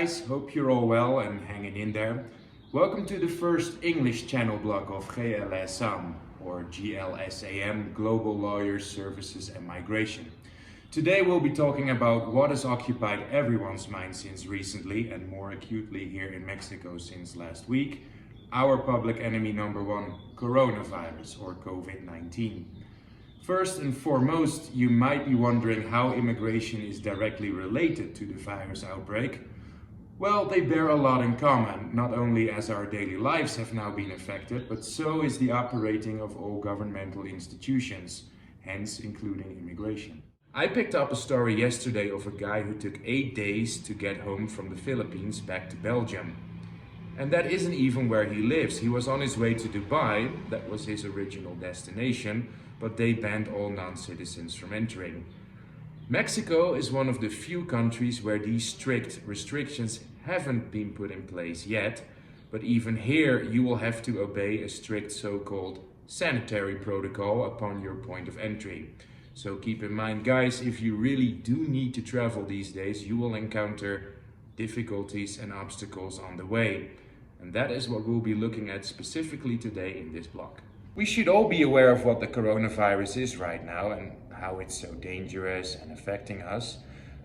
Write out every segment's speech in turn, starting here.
guys, hope you're all well and hanging in there. Welcome to the first English channel blog of GLSAM or GLSAM, Global Lawyers, Services and Migration. Today we'll be talking about what has occupied everyone's mind since recently and more acutely here in Mexico since last week, our public enemy number one, coronavirus or COVID-19. First and foremost, you might be wondering how immigration is directly related to the virus outbreak. Well, they bear a lot in common, not only as our daily lives have now been affected, but so is the operating of all governmental institutions, hence including immigration. I picked up a story yesterday of a guy who took 8 days to get home from the Philippines back to Belgium. And that isn't even where he lives. He was on his way to Dubai, that was his original destination, but they banned all non-citizens from entering. Mexico is one of the few countries where these strict restrictions haven't been put in place yet, but even here you will have to obey a strict so-called sanitary protocol upon your point of entry. So keep in mind, guys, if you really do need to travel these days, you will encounter difficulties and obstacles on the way. And that is what we'll be looking at specifically today in this blog. We should all be aware of what the coronavirus is right now and how it's so dangerous and affecting us,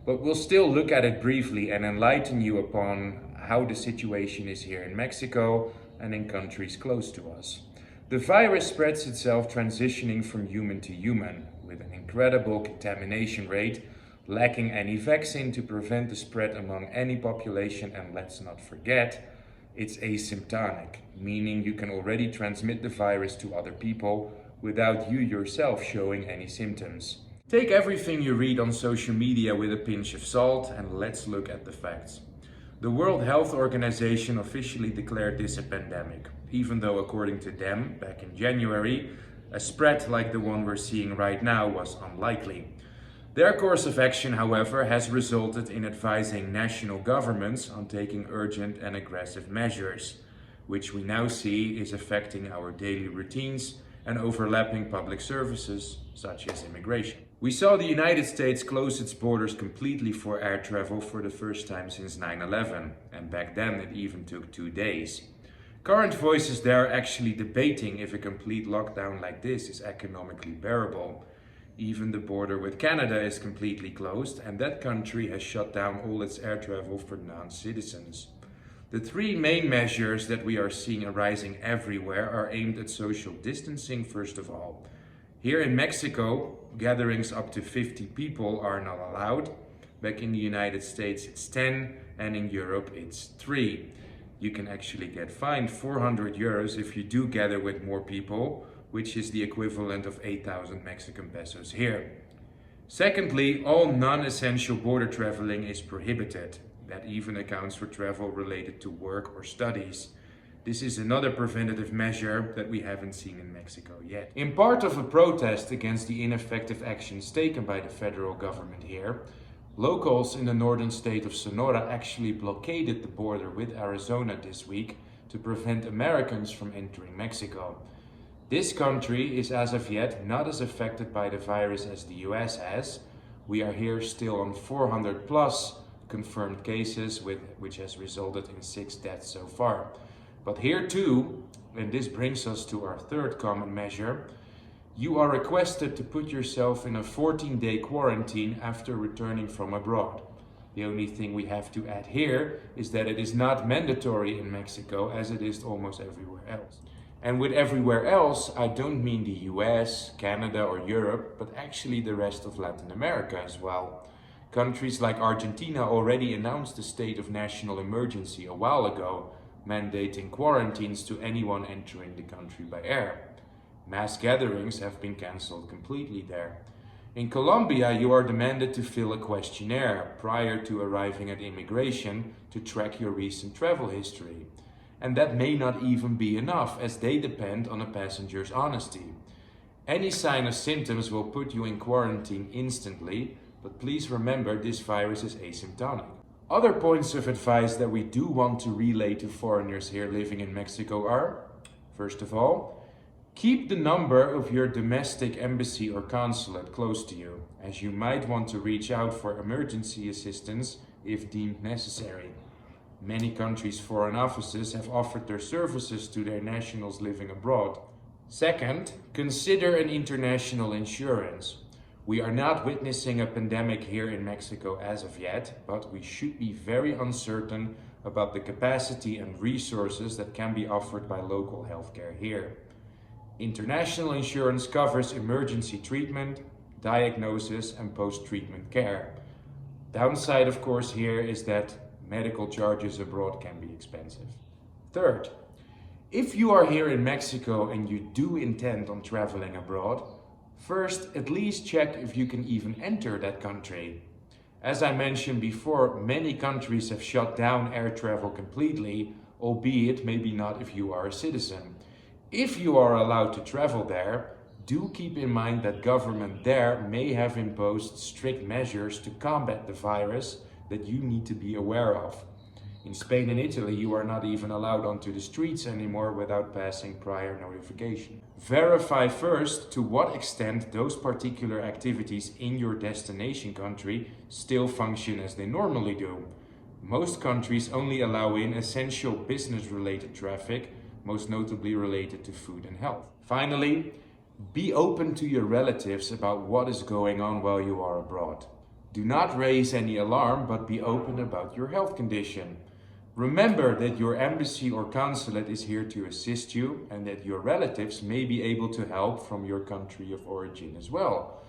but we'll still look at it briefly and enlighten you upon how the situation is here in Mexico and in countries close to us. The virus spreads itself transitioning from human to human with an incredible contamination rate, lacking any vaccine to prevent the spread among any population, and let's not forget, it's asymptomatic, meaning you can already transmit the virus to other people without you yourself showing any symptoms. Take everything you read on social media with a pinch of salt and let's look at the facts. The World Health Organization officially declared this a pandemic, even though according to them, back in January, a spread like the one we're seeing right now was unlikely. Their course of action, however, has resulted in advising national governments on taking urgent and aggressive measures, which we now see is affecting our daily routines and overlapping public services, such as immigration. We saw the United States close its borders completely for air travel for the first time since 9/11, and back then it even took 2 days. Current voices there are actually debating if a complete lockdown like this is economically bearable. Even the border with Canada is completely closed, and that country has shut down all its air travel for non-citizens. The three main measures that we are seeing arising everywhere are aimed at social distancing, first of all. Here in Mexico, gatherings up to 50 people are not allowed. Back in the United States, it's 10, and in Europe, it's 3. You can actually get fined 400 euros if you do gather with more people, which is the equivalent of 8,000 Mexican pesos here. Secondly, all non-essential border traveling is prohibited. That even accounts for travel related to work or studies. This is another preventative measure that we haven't seen in Mexico yet. In part of a protest against the ineffective actions taken by the federal government here, locals in the northern state of Sonora actually blockaded the border with Arizona this week to prevent Americans from entering Mexico. This country is as of yet not as affected by the virus as the US has. We are here still on 400 plus confirmed cases, which has resulted in 6 deaths so far. But here too, and this brings us to our third common measure, you are requested to put yourself in a 14-day quarantine after returning from abroad. The only thing we have to add here is that it is not mandatory in Mexico as it is almost everywhere else. And with everywhere else, I don't mean the US, Canada or Europe, but actually the rest of Latin America as well. Countries like Argentina already announced a state of national emergency a while ago, mandating quarantines to anyone entering the country by air. Mass gatherings have been cancelled completely there. In Colombia, you are demanded to fill a questionnaire prior to arriving at immigration to track your recent travel history. And that may not even be enough, as they depend on a passenger's honesty. Any sign of symptoms will put you in quarantine instantly, but please remember this virus is asymptomatic. Other points of advice that we do want to relay to foreigners here living in Mexico are, first of all, keep the number of your domestic embassy or consulate close to you, as you might want to reach out for emergency assistance if deemed necessary. Many countries' foreign offices have offered their services to their nationals living abroad. Second, consider an international insurance. We are not witnessing a pandemic here in Mexico as of yet, but we should be very uncertain about the capacity and resources that can be offered by local healthcare here. International insurance covers emergency treatment, diagnosis, and post-treatment care. Downside, of course, here is that medical charges abroad can be expensive. Third, if you are here in Mexico and you do intend on traveling abroad, first at least check if you can even enter that country. As I mentioned before, many countries have shut down air travel completely, albeit maybe not if you are a citizen. If you are allowed to travel there, do keep in mind that government there may have imposed strict measures to combat the virus that you need to be aware of. In Spain and Italy, you are not even allowed onto the streets anymore without passing prior notification. Verify first to what extent those particular activities in your destination country still function as they normally do. Most countries only allow in essential business-related traffic, most notably related to food and health. Finally, be open to your relatives about what is going on while you are abroad. Do not raise any alarm, but be open about your health condition. Remember that your embassy or consulate is here to assist you and that your relatives may be able to help from your country of origin as well.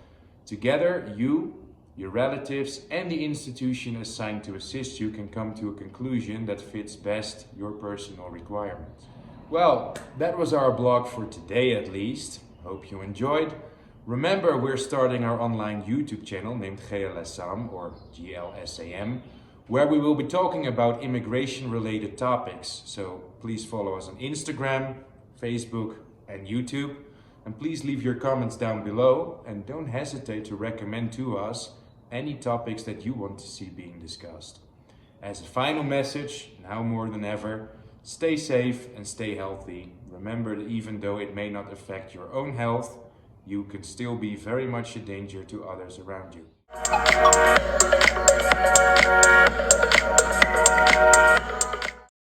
Together, you, your relatives, and the institution assigned to assist you can come to a conclusion that fits best your personal requirements. Well, that was our blog for today at least. Hope you enjoyed. Remember, we're starting our online YouTube channel named GLSAM or GLSAM, where we will be talking about immigration-related topics. So please follow us on Instagram, Facebook, and YouTube. And please leave your comments down below and don't hesitate to recommend to us any topics that you want to see being discussed. As a final message, now more than ever, stay safe and stay healthy. Remember that even though it may not affect your own health, you can still be very much a danger to others around you.